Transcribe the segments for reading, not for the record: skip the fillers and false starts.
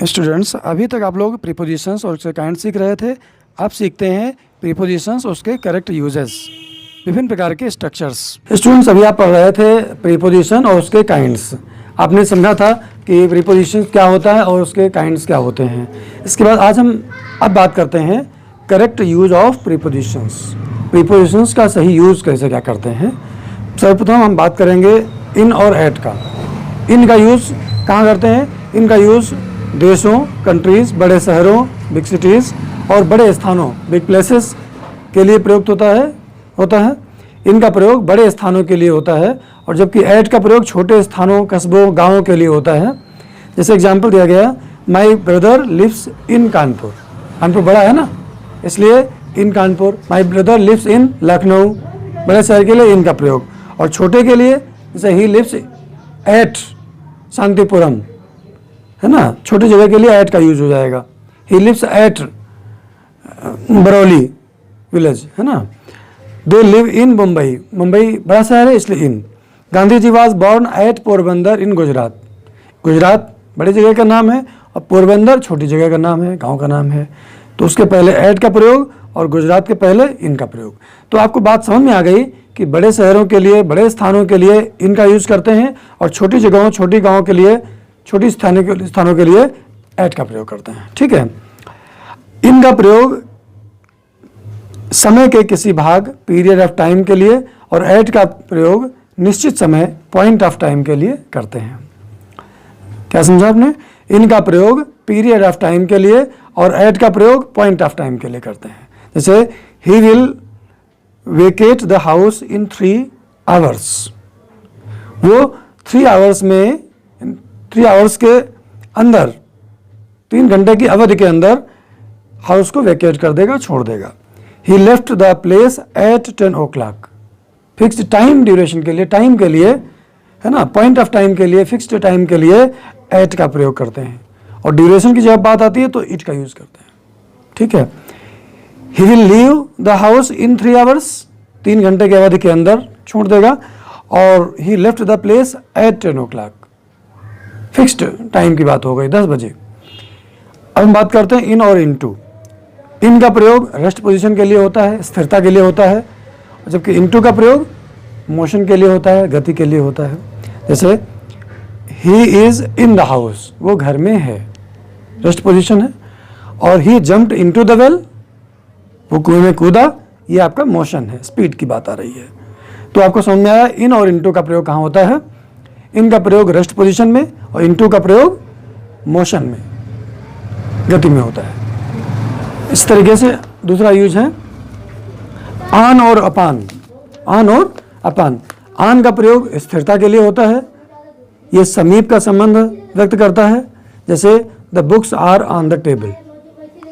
Students, अभी तक आप लोग प्रीपोजिशंस और उसके काइंड सीख रहे थे। अब सीखते हैं प्रीपोजिशंस और उसके करेक्ट यूजेस, विभिन्न प्रकार के स्ट्रक्चर्स। स्टूडेंट्स, अभी आप पढ़ रहे थे प्रीपोजिशन और उसके काइंड्स। आपने समझा था कि प्रीपोजिशन क्या होता है और उसके काइंड्स क्या होते हैं। इसके बाद आज हम अब बात करते हैं correct use of prepositions. Prepositions का सही यूज़ कैसे क्या करते हैं। सर्वप्रथम हम बात करेंगे इन और एट का। इन का यूज़ कहाँ करते हैं? इनका यूज़ देशों, कंट्रीज़, बड़े शहरों, बिग सिटीज़ और बड़े स्थानों, बिग प्लेसेस के लिए प्रयुक्त होता है। इनका प्रयोग बड़े स्थानों के लिए होता है, और जबकि एट का प्रयोग छोटे स्थानों, कस्बों, गांवों के लिए होता है। जैसे एग्जाम्पल दिया गया, my brother lives in Kanpur. Kanpur बड़ा है ना, इसलिए in Kanpur. My brother lives in Lucknow, बड़े शहर के लिए इनका प्रयोग। और छोटे के लिए जैसे ही लिव्स एट शांतिपुरम, है ना, छोटी जगह के लिए एट का यूज हो जाएगा। He lives at Barauli village, है ना। They live in Mumbai, Mumbai बड़ा शहर है इसलिए in. Gandhi ji was born at Porbandar in Gujarat. Gujarat बड़ी जगह का नाम है और पोरबंदर छोटी जगह का नाम है, गांव का नाम है। तो उसके पहले एट का प्रयोग और गुजरात के पहले इनका प्रयोग। तो आपको बात समझ में आ गई कि बड़े शहरों के लिए, बड़े स्थानों के लिए इनका यूज करते हैं, और छोटी जगहों, छोटी गाँव के लिए, छोटी स्थानों के लिए एट का प्रयोग करते हैं। ठीक है। इनका प्रयोग समय के किसी भाग, पीरियड ऑफ टाइम के लिए, और एट का प्रयोग निश्चित समय, पॉइंट ऑफ टाइम के लिए करते हैं। क्या समझा आपने? इनका प्रयोग पीरियड ऑफ टाइम के लिए और एट का प्रयोग पॉइंट ऑफ टाइम के लिए करते हैं। जैसे he will vacate the house in 3 hours. वो 3 आवर्स में, 3 आवर्स के अंदर, 3 घंटे की अवधि के अंदर हाउस को वेकेट कर देगा, छोड़ देगा। He left the place at 10 o'clock। Fixed time duration के लिए, टाइम के लिए, है ना, पॉइंट ऑफ टाइम के लिए, फिक्स्ड टाइम के लिए एट का प्रयोग करते हैं। और ड्यूरेशन की जब बात आती है तो इट का यूज करते हैं। ठीक है। He will leave the house in 3 hours, 3 घंटे की अवधि के अंदर छोड़ देगा। और he left the place at 10 o'clock। Fixed time की बात हो गई, 10 बजे। अब हम बात करते हैं इन और इनटू। इन का प्रयोग रेस्ट पोजीशन के लिए होता है, स्थिरता के लिए होता है, जबकि इनटू का प्रयोग मोशन के लिए होता है, गति के लिए होता है। जैसे he is in the house, वो घर में है, रेस्ट पोजीशन है। और ही जंप्ड इनटू द वेल, वो कुएं में कूदा, ये आपका मोशन है, स्पीड की बात आ रही है। तो आपको समझ में आया इन और इनटू का प्रयोग कहाँ होता है। इनका प्रयोग रेस्ट पोजीशन में और इनटू का प्रयोग मोशन में, गति में होता है। इस तरीके से दूसरा यूज है आन और अपान। आन और अपान। आन का प्रयोग स्थिरता के लिए होता है, ये समीप का संबंध व्यक्त करता है। जैसे the books are on the table.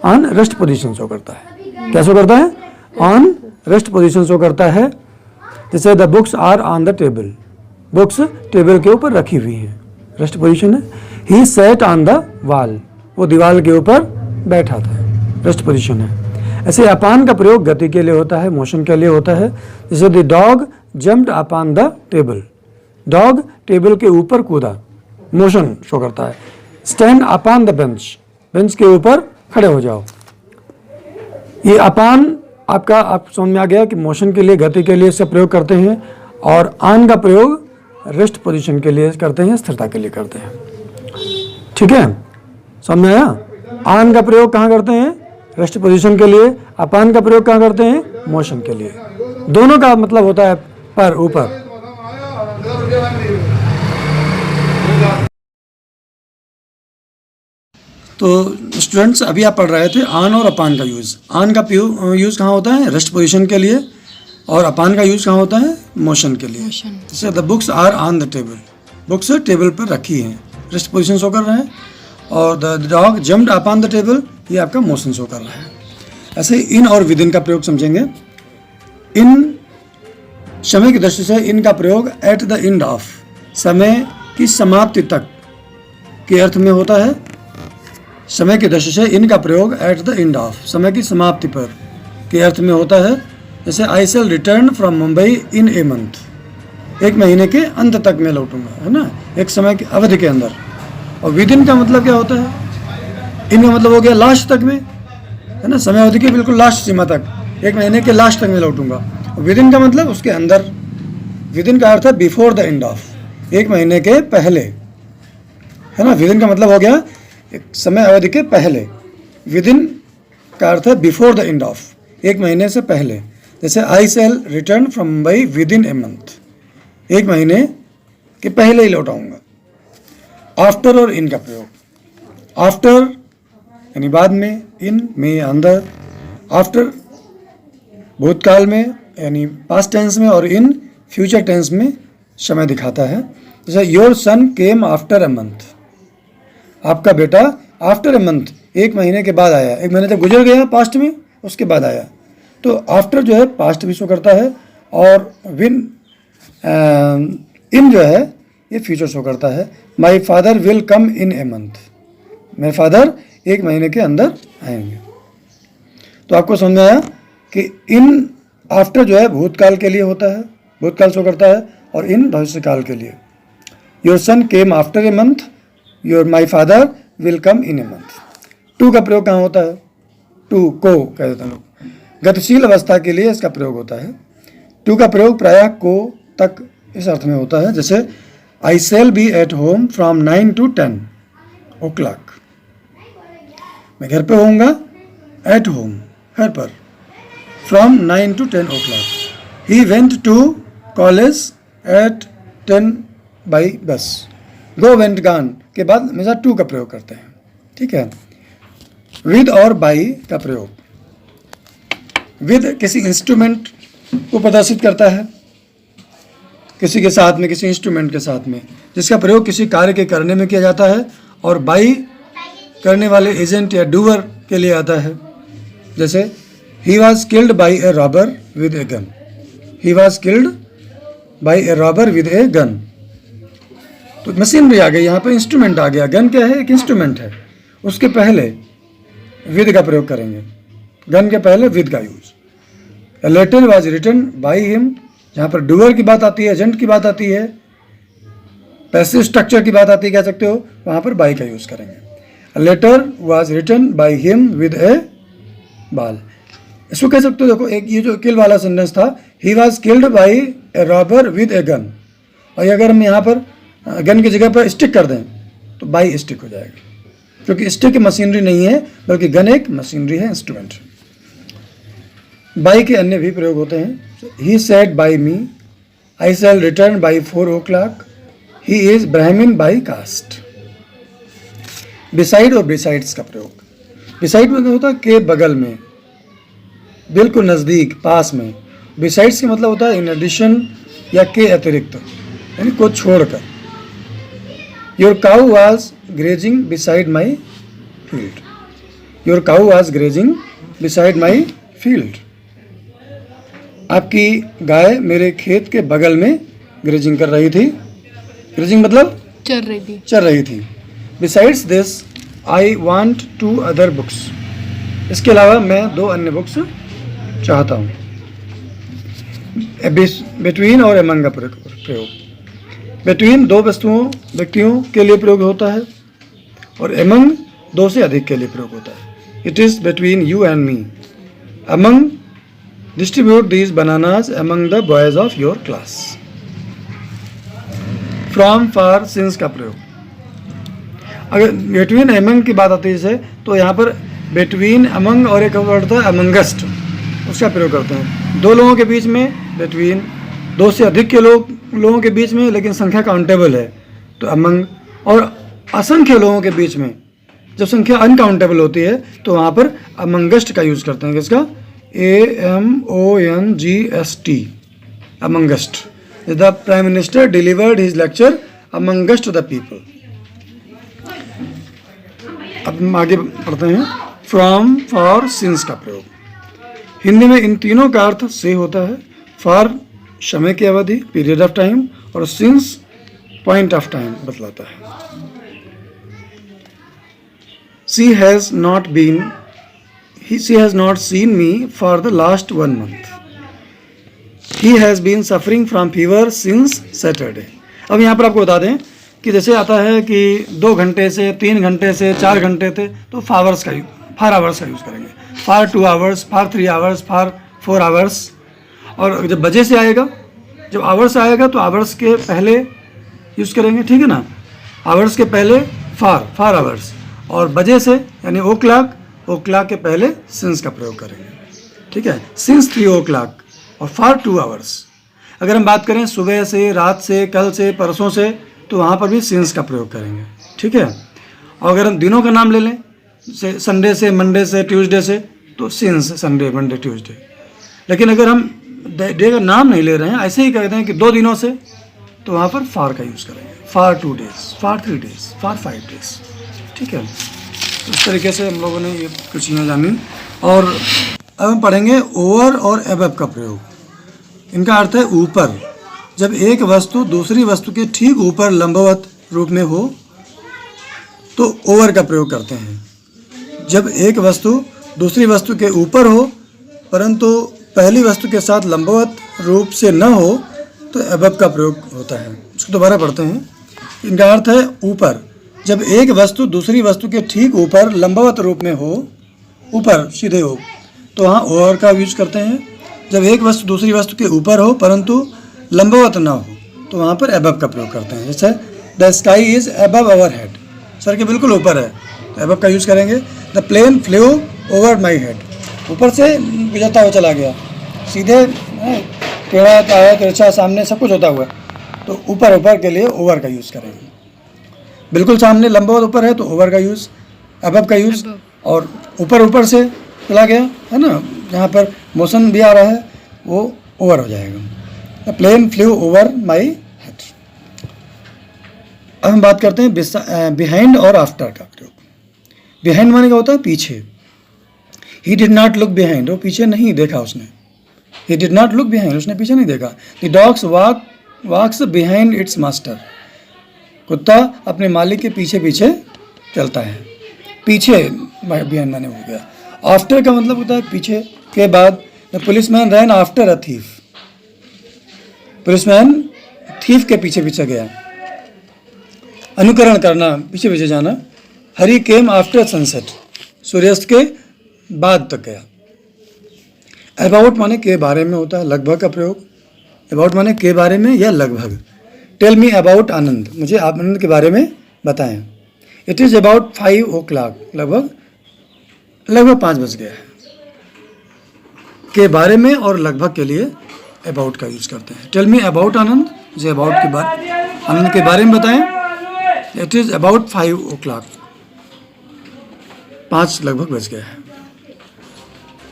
On rest position show करता है। क्या शो करता है? ऑन रेस्ट पोजीशन शो करता है। जैसे the books are on the table, books table के ऊपर रखी हुई हैं, रेस्ट पोजीशन है। He sat on the wall, वो दीवार के ऊपर बैठा था, रेस्ट पोजीशन है। ऐसे अपान का प्रयोग गति के लिए होता है, मोशन के लिए होता है। जैसे the dog jumped upon the table, dog table के ऊपर कूदा, मोशन शो करता है। Stand upon the bench, bench के ऊपर खड़े हो जाओ। ये अपान आपका, आप समझ में आ गया कि मोशन के लिए, गति के लिए इसका प्रयोग करते हैं। और आन का प्रयोग रेस्ट पोजीशन के लिए करते हैं, स्थिरता के लिए करते हैं। ठीक है, समझ में आया? आन का प्रयोग कहाँ करते हैं? रेस्ट पोजीशन के लिए। अपान का प्रयोग कहाँ करते हैं? मोशन के लिए। दोनों का मतलब होता है पर, ऊपर। तो स्टूडेंट्स, अभी आप पढ़ रहे थे आन और अपान का यूज़। आन का यूज़ कहाँ होता है? रेस्ट पोजीशन के लिए। और अपान का यूज़ कहाँ होता है? मोशन के लिए। जैसे the books are on the table, books table पर रखी हैं, रेस्ट पोजीशन शो कर रहे हैं। और the dog jumped upon the table, ये आपका मोशन शो कर रहा है। ऐसे ही इन और विद इन का प्रयोग समझेंगे। इन समय की दृष्टि से इनका प्रयोग एट द एंड ऑफ, समय की समाप्ति तक के अर्थ में होता है। समय की दृष्टि से इनका प्रयोग एट द एंड ऑफ, समय की समाप्ति पर के अर्थ में होता है। जैसे I shall return from Mumbai in a month, 1 महीने के अंत तक मैं लौटूंगा, है ना, एक समय की अवधि के अंदर। और विद इन का मतलब क्या होता है? इन का मतलब हो गया लास्ट तक में, है ना, समय अवधि की बिल्कुल लास्ट सीमा तक, 1 महीने के लास्ट तक में लौटूंगा। विद इन का मतलब उसके अंदर, विद इन का अर्थ है बिफोर द एंड ऑफ, 1 महीने के पहले, है ना। विद इन का मतलब हो गया एक समय अवधि के पहले। विद इन का अर्थ है बिफोर द एंड ऑफ, 1 महीने से पहले। जैसे I shall return from Mumbai within a month, 1 महीने के पहले ही लौटाऊंगा। आफ्टर और इन का प्रयोग, आफ्टर यानी बाद में, इन में अंदर, आफ्टर भूतकाल में यानी पास्ट टेंस में, और इन फ्यूचर टेंस में समय दिखाता है। जैसे your son came after a month, आपका बेटा आफ्टर अ मंथ, 1 महीने के बाद आया, 1 महीने जब गुजर गया पास्ट में, उसके बाद आया। तो आफ्टर जो है पास्ट भी शो करता है, और विन इन जो है ये फ्यूचर शो करता है। माई father will come in a month, मेरे फादर 1 महीने के अंदर आएंगे। तो आपको समझ में आया कि इन आफ्टर जो है भूतकाल के लिए होता है, भूतकाल शो करता है, और इन भविष्यकाल के लिए। Your son came after a month, your my father will come in a month. To का प्रयोग कहाँ होता है? टू को कह देते हैं लोग। गतिशील अवस्था के लिए इसका प्रयोग होता है। टू का प्रयोग प्रायः को तक इस अर्थ में होता है, जैसे I shall be at home from 9 to 10 o'clock, मैं घर पे होऊंगा, एट होम घर पर, from 9 to 10 o'clock। He went to college at 10 by बस। गो वेंट गान के बाद हमेशा टू का प्रयोग करते हैं, ठीक है। विद और बाई का प्रयोग, विद किसी इंस्ट्रूमेंट को प्रदर्शित करता है, किसी के साथ में, किसी इंस्ट्रूमेंट के साथ में, जिसका प्रयोग किसी कार्य के करने में किया जाता है, और बाई करने वाले एजेंट या डूअर के लिए आता है। जैसे he was killed by A robber with a gun, he was killed by A robber with a gun. तो मशीनरी आ गई, यहाँ पर इंस्ट्रूमेंट आ गया। गन क्या है? एक इंस्ट्रूमेंट है। उसके पहले विद का प्रयोग करेंगे, गन के पहले विद का use. A letter was written by him, जहाँ पर डूअर की बात आती है, एजेंट की बात आती है, पैसिव स्ट्रक्चर की बात आती है, कह सकते हो, वहाँ पर बाई का यूज करेंगे। A letter was written by him with a ball, इसको कह सकते हो। देखो एक ये जो किल वाला सेंटेंस था, he was killed by A robber with a gun, और अगर हम यहाँ पर गन की जगह पर स्टिक कर दें तो बाई स्टिक हो जाएगा, क्योंकि स्टिक मशीनरी नहीं है, बल्कि गन एक मशीनरी है, इंस्ट्रूमेंट। बाई के अन्य भी प्रयोग होते हैं। He said by me, I shall return by 4 o'clock, he is Brahmin by caste. Beside और बिसाइड्स का प्रयोग, बिसाइड में क्या होता है? के बगल में, बिल्कुल नज़दीक, पास में। बिसाइड्स का मतलब होता है इन एडिशन या के अतिरिक्त, यानी को छोड़कर। Your cow was grazing beside my field, your cow was grazing beside my field. आपकी गाय मेरे खेत के बगल में ग्रेजिंग कर रही थी। ग्रेजिंग मतलब चर रही थी। Besides this I want 2 other books, इसके अलावा मैं 2 अन्य बुक्स चाहता हूँ। बिटवीन और एमंग का प्रयोग, बिटवीन 2 वस्तुओं व्यक्तियों के लिए प्रयोग होता है, और एमंग 2 से अधिक के लिए प्रयोग होता है। It is between you and me. Among, distribute these bananas among the boys of your class. From, for, since का प्रयोग, अगर बिटवीन एमंग की बात आती है जैसे, तो यहाँ पर बिटवीन अमंग और एक वर्ड था अमंगस्ट, उसका प्रयोग करते हैं। 2 लोगों के बीच में बिटवीन, 2 से अधिक के लोगों के बीच में, लेकिन संख्या काउंटेबल है तो अमंग, और असंख्य लोगों के बीच में जब संख्या अनकाउंटेबल होती है तो वहाँ पर अमंगस्ट का यूज़ करते हैं। किसका? AMONGST, amongst. The prime minister delivered his lecture amongst the people. अब हम आगे पढ़ते हैं। फ्रॉम, फॉर, सिंस का प्रयोग, हिंदी में इन तीनों का अर्थ से होता है। फॉर समय की अवधि, पीरियड ऑफ टाइम, और सिंस पॉइंट ऑफ टाइम बतलाता है। She has not seen me for the last 1 month. He has been suffering from fever since Saturday. अब यहाँ पर आपको बता दें कि जैसे आता है कि 2 घंटे से 3 घंटे से 4 घंटे थे तो फार आवर्स का यूज़ करेंगे। फार 2 आवर्स, फार 3 आवर्स, फार 4 आवर्स। और जब बजे से आएगा, जब आवर्स आएगा तो आवर्स के पहले यूज़ करेंगे, ठीक है ना। आवर्स के पहले फार आवर्स, और बजे से यानी ओ क्लॉक के पहले सिंस का प्रयोग करेंगे, ठीक है। सिंस 3 o'clock और फार 2 आवर्स। अगर हम बात करें सुबह से, रात से, कल से, परसों से, तो वहाँ पर भी सिंस का प्रयोग करेंगे, ठीक है। और अगर हम दिनों का नाम ले लें, से संडे से, मंडे से, ट्यूसडे से, तो सिंस संडे, मंडे, ट्यूसडे। लेकिन अगर हम डे का नाम नहीं ले रहे हैं, ऐसे ही कहते हैं कि 2 दिनों से, तो वहाँ पर फार का यूज़ करेंगे। फार 2 days, फार 3 days, फार 5 days, ठीक है। इस तरीके से हम लोगों ने ये कुछ चीज़ें जानी। और अब हम पढ़ेंगे ओवर और एबव का प्रयोग। इनका अर्थ है ऊपर। जब एक वस्तु दूसरी वस्तु के ठीक ऊपर लंबवत रूप में हो तो ओवर का प्रयोग करते हैं। जब एक वस्तु दूसरी वस्तु के ऊपर हो परंतु पहली वस्तु के साथ लंबवत रूप से न हो तो एबव का प्रयोग होता है। इसको दोबारा पढ़ते हैं। इनका अर्थ है ऊपर। जब एक वस्तु दूसरी वस्तु के ठीक ऊपर लंबवत रूप में हो, ऊपर सीधे हो, तो वहाँ ओवर का यूज करते हैं। जब एक वस्तु दूसरी वस्तु के ऊपर हो परंतु लंबवत ना हो तो वहाँ पर एबव का प्रयोग करते हैं। जैसे the sky is above our head, सर के बिल्कुल ऊपर है, तो एबव का यूज़ करेंगे। The plane flew over my head, ऊपर से गुजरता हुआ चला गया, सीधे टेढ़ा तिरछा सामने सब कुछ होता हुआ, तो ऊपर के लिए ओवर का यूज़ करेंगे। बिल्कुल सामने लंबवत ऊपर है तो ओवर का यूज़, अबव का यूज़। और ऊपर से चला गया है ना, जहाँ पर मोशन भी आ रहा है वो ओवर हो जाएगा। The plane flew over my head. अब हम बात करते हैं बिहाइंड और आफ्टर का प्रयोग। बिहाइंड माने क्या होता है? पीछे। He did not look behind, वो पीछे नहीं देखा उसने। He did not look behind, उसने पीछे नहीं देखा। The dogs walks behind its master, कुत्ता अपने मालिक के पीछे पीछे चलता है। पीछे बिहाइंड माने हो गया। आफ्टर का मतलब होता है पीछे के बाद। The policeman rain after a thief, policeman thief के पीछे पीछे गया। अनुकरण करना, पीछे पीछे जाना। हरी केम आफ्टर सनसेट, सूर्यास्त के बाद तक गया। अबाउट माने के बारे में होता है, लगभग का प्रयोग। अबाउट माने के बारे में या लगभग। टेल मी अबाउट आनंद, मुझे आनंद के बारे में बताएं। इट इज़ अबाउट 5 o'clock, लगभग 5 बज गया है। के बारे में और लगभग के लिए अबाउट का यूज़ करते हैं। टेल मी अबाउट आनंद, मुझे अबाउट के बारे, आनंद के बारे में बताएं। इट इज़ अबाउट 5 o'clock, 5 लगभग बज गया है।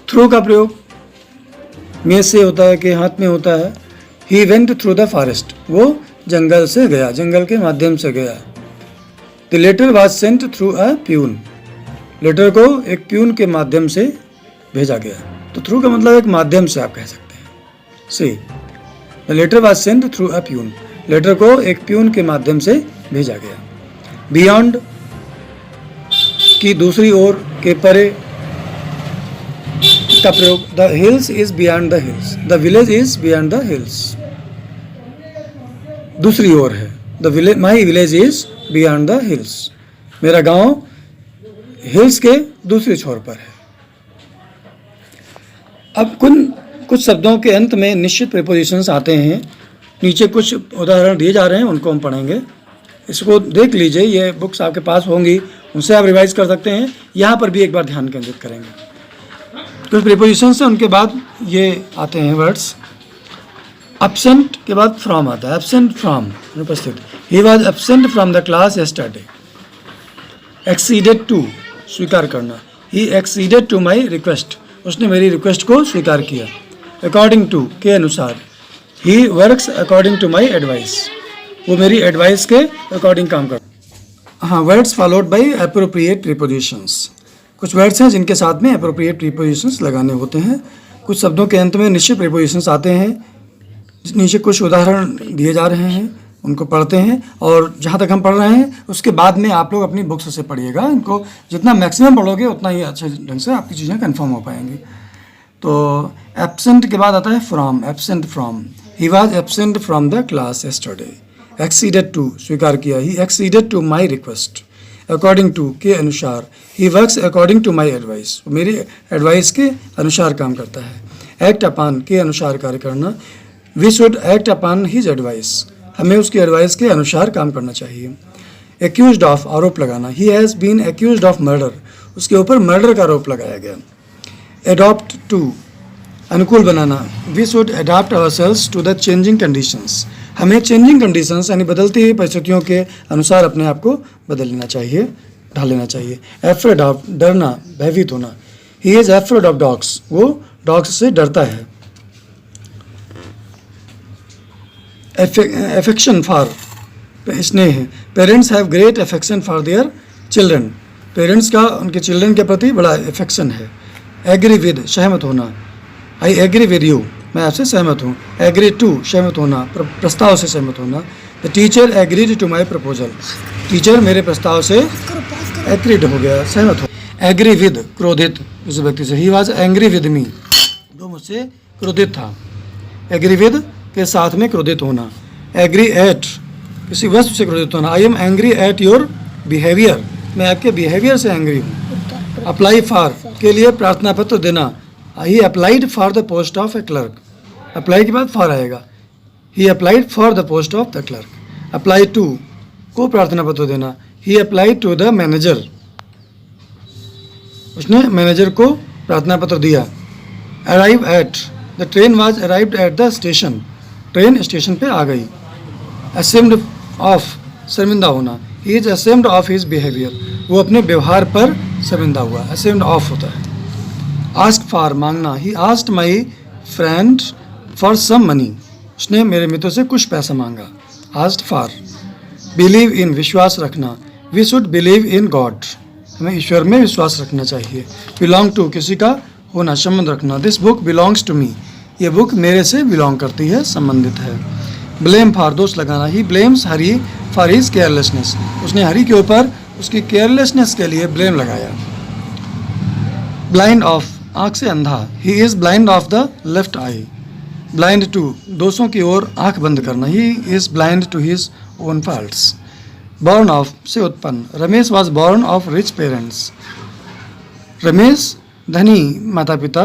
थ्रू का प्रयोग में से होता है, के हाथ में होता है। He went through the forest, वो जंगल से गया, जंगल के माध्यम से गया। The letter was sent through a peon, letter को एक प्यून के माध्यम से भेजा गया। तो थ्रू का मतलब एक माध्यम से आप कह सकते हैं। See the letter was sent through a peon, letter को एक प्यून के माध्यम से भेजा गया। बियॉन्ड की दूसरी ओर, के परे का प्रयोग। The hills is beyond the hills, the village is beyond the hills, दूसरी ओर है। The village, my village is beyond the hills, मेरा गांव हिल्स के दूसरे छोर पर है। अब कुछ शब्दों के अंत में निश्चित प्रीपोजिशंस आते हैं। नीचे कुछ उदाहरण दिए जा रहे हैं, उनको हम पढ़ेंगे। इसको देख लीजिए, ये बुक्स आपके पास होंगी, उनसे आप रिवाइज कर सकते हैं। यहाँ पर भी एक बार ध्यान केंद्रित करेंगे। कुछ प्रीपोजिशंस हैं, उनके बाद ये आते हैं वर्ड्स। एब्सेंट के बाद फ्रॉम आता है। एब्सेंट फ्रॉम, अनुपस्थित। He was absent from the class yesterday. Acceded to, स्वीकार करना। He acceded to my request, उसने मेरी रिक्वेस्ट को स्वीकार किया। अकॉर्डिंग टू, के अनुसार। He works according to my advice, वो मेरी एडवाइस के अकॉर्डिंग काम करता। हाँ, words followed by appropriate prepositions. कुछ वर्ड्स हैं जिनके साथ में अप्रोप्रिएट प्रीपोजिशंस लगाने होते हैं। कुछ शब्दों के अंत में निश्चित प्रीपोजिशंस आते हैं। नीचे कुछ उदाहरण दिए जा रहे हैं, उनको पढ़ते हैं। और जहाँ तक हम पढ़ रहे हैं उसके बाद में आप लोग अपनी बुक्स से पढ़िएगा। इनको जितना मैक्सिमम पढ़ोगे उतना ही अच्छे ढंग से आपकी चीज़ें कंफर्म हो पाएंगी। तो एब्सेंट के बाद आता है from. Absent from, he was absent from the class yesterday. Acceded to स्वीकार किया, he acceded to my request, according to के अनुसार, he works according to my advice, मेरी एडवाइस के अनुसार काम करता है, एक्ट अपान के अनुसार कार्य करना, we should act upon his advice, हमें उसकी एडवाइस के अनुसार काम करना चाहिए, एक्यूज्ड ऑफ आरोप लगाना, he has been accused of murder, उसके ऊपर मर्डर का आरोप लगाया गया, एडॉप्ट टू अनुकूल बनाना, we should adapt ourselves to the changing conditions, हमें चेंजिंग कंडीशंस यानी बदलती हुई परिस्थितियों के अनुसार अपने आप को बदल लेना चाहिए, ढाल लेना चाहिए, एफ्रेड ऑफ डरना, भयभीत होना, he is afraid of dogs, वो डॉग्स से डरता है, एफेक्शन फॉर स्नेह, parents have great affection for their children, parents का उनके चिल्ड्रन के प्रति बड़ा अफेक्शन है, एग्री विद सहमत होना, आई एग्री विद यू, मैं आपसे सहमत हूँ, एग्री टू सहमत होना, प्रस्ताव से सहमत होना, the teacher agreed to my proposal, teacher मेरे प्रस्ताव से एग्रीड हो गया, सहमत हो, एग्री विद क्रोधित उस व्यक्ति से, he was angry with me, वो मुझसे क्रोधित था, एग्री विद के साथ में क्रोधित होना, एग्री एट किसी वस्तु से क्रोधित होना, I am angry at your behaviour, मैं आपके बिहेवियर से एंग्री हूँ, अप्लाई फॉर के लिए प्रार्थना पत्र देना, he applied for the post of a clerk, apply के बाद फॉर आएगा, he applied for the post of the clerk, apply to को प्रार्थना पत्र देना, he applied to the manager, उसने मैनेजर को प्रार्थना पत्र दिया, arrive at the train was arrived at the station, train station पे आ गई, असेम्ड ऑफ शर्मिंदा होना, he is ashamed of his behaviour, वो अपने व्यवहार पर शर्मिंदा हुआ, असेम्ड ऑफ होता है, आस्क फॉर मांगना, he asked my friend for some money, उसने मेरे मित्र से कुछ पैसा मांगा, आस्क्ड फॉर, बिलीव इन विश्वास रखना, we should believe in God, हमें ईश्वर में विश्वास रखना चाहिए, बिलोंग टू किसी का होना, संबंध रखना, this book belongs to me, ये बुक मेरे से बिलोंग करती है, संबंधित है, ब्लेम फॉर दोष लगाना, he blames Hari for his carelessness, उसने हरी के ऊपर उसकी केयरलेसनेस के लिए ब्लेम लगाया, ब्लाइंड ऑफ आँख से अंधा, he is blind of the left eye, blind to दोषों की ओर आँख बंद करना, he is blind to his own faults, born of से उत्पन्न, Ramesh was born of rich parents, Ramesh धनी माता पिता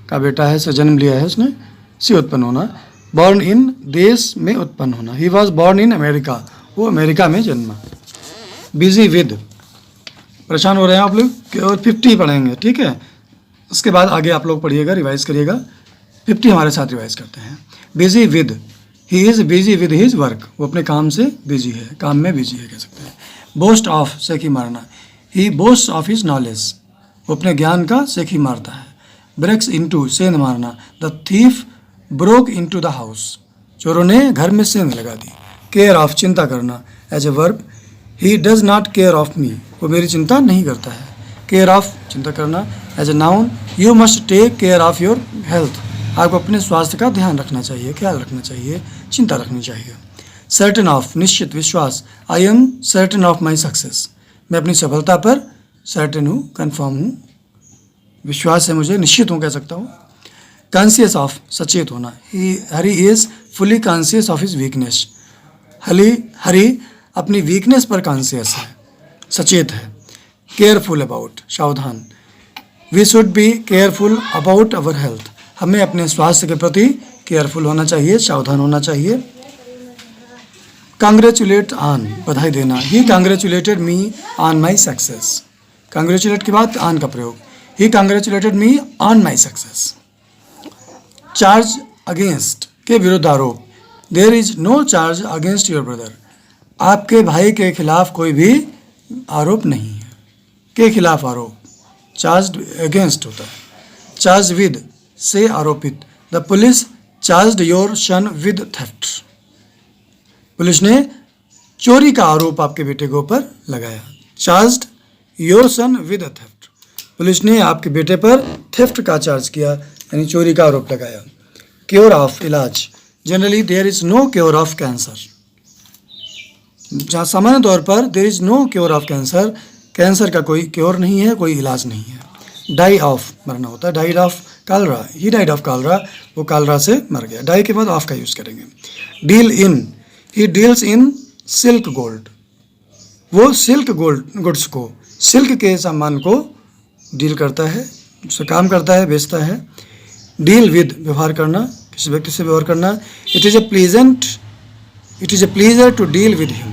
का बेटा है, से जन्म लिया है उसने, से उत्पन्न होना, बॉर्न इन देश में उत्पन्न होना, he was born in America, वो अमेरिका में जन्मा, बिजी विद, परेशान हो रहे हैं आप लोग, केवल 50 पढ़ेंगे, ठीक है, उसके बाद आगे आप लोग पढ़िएगा, रिवाइज करिएगा, 50 हमारे साथ रिवाइज करते हैं, busy with, he is busy with his work, वो अपने काम से बिजी है, काम में बिजी है कह सकते हैं, बोस्ट ऑफ सेखी मारना, ही बोस्ट ऑफ हिज नॉलेज, वो अपने ज्ञान का सेखी मारता है, ब्रेक्स इनटू सेंध मारना, the thief broke into the house, चोरों ने घर में सेंध लगा दी, केयर ऑफ चिंता करना, as a verb, he does not care of me, वो मेरी चिंता नहीं करता है, केयर ऑफ चिंता करना, as a noun, you must take care of your health, आपको अपने स्वास्थ्य का ध्यान रखना चाहिए, ख्याल रखना चाहिए, चिंता रखनी चाहिए, सर्टेन ऑफ निश्चित विश्वास, I am certain of my success, मैं अपनी सफलता पर सर्टेन हूँ, कन्फर्म हूँ, विश्वास है मुझे, निश्चित हूँ कह सकता हूँ, कॉन्शियस ऑफ सचेत होना, Hari is fully conscious of his weakness, Hari अपनी वीकनेस पर कॉन्शियस है, सचेत है, केयरफुल अबाउट सावधान, we should be careful about our health, हमें अपने स्वास्थ्य के प्रति केयरफुल होना चाहिए, सावधान होना चाहिए, कांग्रेचुलेट ऑन बधाई देना, he congratulated me on my success, congratulate के बाद ऑन का प्रयोग, he congratulated me on my success, charge against के विरुद्ध आरोप, there is no charge against your brother, आपके भाई के खिलाफ कोई भी आरोप नहीं है, के खिलाफ आरोप, चार्ज अगेंस्ट होता है, चार्ज विद से आरोपित, the police charge your son with theft, police ने चोरी का आरोप आपके बेटे के ऊपर लगाया, charge your son with theft, police ने आपके बेटे पर थेफ्ट का चार्ज किया यानी चोरी का आरोप लगाया, क्योर ऑफ इलाज, generally there is no cure of cancer, जहाँ सामान्य तौर पर there is no cure of cancer, cancer का कोई क्योर नहीं है, कोई इलाज नहीं है, डाई ऑफ मरना होता है, died of Kalra, he died of Kalra, वो कालरा से मर गया, डाई के बाद ऑफ का यूज़ करेंगे, deal in, he deals in silk gold, वो सिल्क गोल्ड गुड्स को, सिल्क के सामान को डील करता है, उससे काम करता है, बेचता है। डील विद, व्यवहार करना, किसी व्यक्ति से व्यवहार करना। It is a pleasure to deal with him,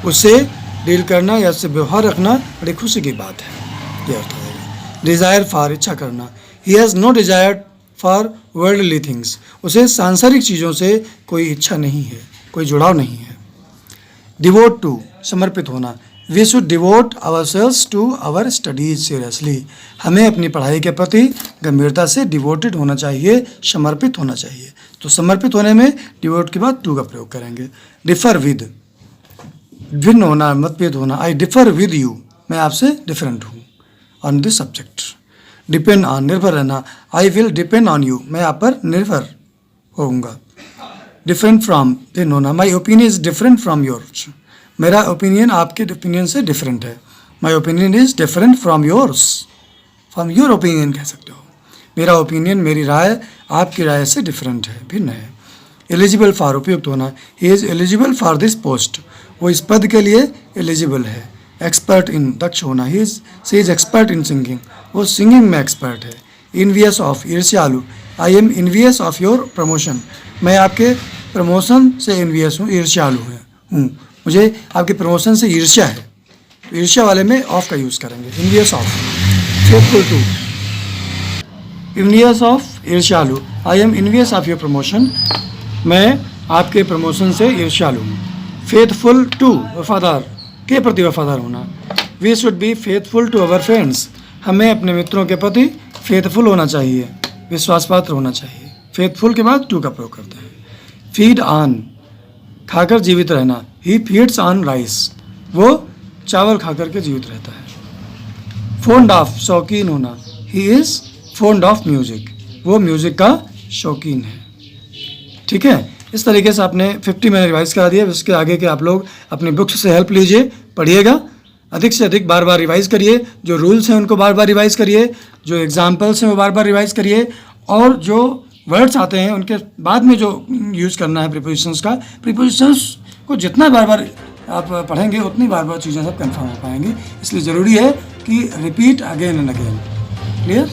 उससे डील करना या उससे व्यवहार रखना बड़ी खुशी की बात है, ये अर्थ है। डिज़ायर फॉर, इच्छा करना। He has no desire for worldly things, उसे सांसारिक चीज़ों से कोई इच्छा नहीं है, कोई जुड़ाव नहीं है। डिवोट टू, समर्पित होना। We should devote ourselves to our studies seriously, हमें अपनी पढ़ाई के प्रति गंभीरता से डिवोटेड होना चाहिए, समर्पित होना चाहिए। तो समर्पित होने में डिवोट के बाद टू का प्रयोग करेंगे। डिफर विद, भिन्न होना, मतभेद होना। आई डिफर विद यू, मैं आपसे डिफरेंट हूँ on this subject. Depend on, निर्भर रहना। I will depend on you, मैं आप पर निर्भर होऊंगा। डिफरेंट फ्रॉम, भिन्न होना। My opinion is different from yours, मेरा ओपिनियन आपके ओपिनियन से डिफरेंट है। My opinion is different from yours, from your opinion कह सकते हो। मेरा ओपिनियन, मेरी राय आपकी राय से डिफरेंट है, भिन्न है। एलिजिबल फॉर, उपयुक्त होना। He is eligible for this post, वो इस पद के लिए एलिजिबल है। एक्सपर्ट इन, दक्ष होना। She is expert in singing, वो सिंगिंग में एक्सपर्ट है। इनवियस ऑफ, ईर्ष्यालु। I am envious of your promotion, मैं आपके प्रमोशन से इनवियस हूँ, ईर्ष्यालु हूँ, मुझे आपके प्रमोशन से ईर्ष्या है। तो ईर्ष्या वाले में ऑफ का यूज़ करेंगे, envious of. Faithful to, envious of, ईर्ष्यालु। I am envious of your promotion, मैं आपके प्रमोशन से ईर्ष्यालु हूँ। फेथफुल टू, वफादार, के प्रति वफादार होना। We should be faithful to our friends, हमें अपने मित्रों के प्रति फेथफुल होना चाहिए, विश्वासपात्र होना चाहिए। फेथफुल के बाद टू का प्रयोग करते हैं। फीड ऑन, खाकर जीवित रहना। ही फीड्स ऑन राइस, वो चावल खाकर के जीवित रहता है। फोन्ड ऑफ, शौकीन होना। He is found of music, वो म्यूजिक का शौकीन है। ठीक है, इस तरीके से आपने 50 मैंने रिवाइज करा दिया। इसके आगे के आप लोग अपनी बुक्स से हेल्प लीजिए, पढ़िएगा, अधिक से अधिक बार बार रिवाइज करिए। जो रूल्स हैं उनको बार बार रिवाइज करिए, जो एग्जाम्पल्स हैं वो बार बार रिवाइज करिए, और जो वर्ड्स आते हैं उनके बाद में जो यूज़ करना है प्रीपोजिशंस का, प्रीपोजिशंस को जितना बार बार आप पढ़ेंगे उतनी बार बार चीज़ें सब कन्फर्म हो पाएंगी। इसलिए ज़रूरी है कि repeat again and again. Clear?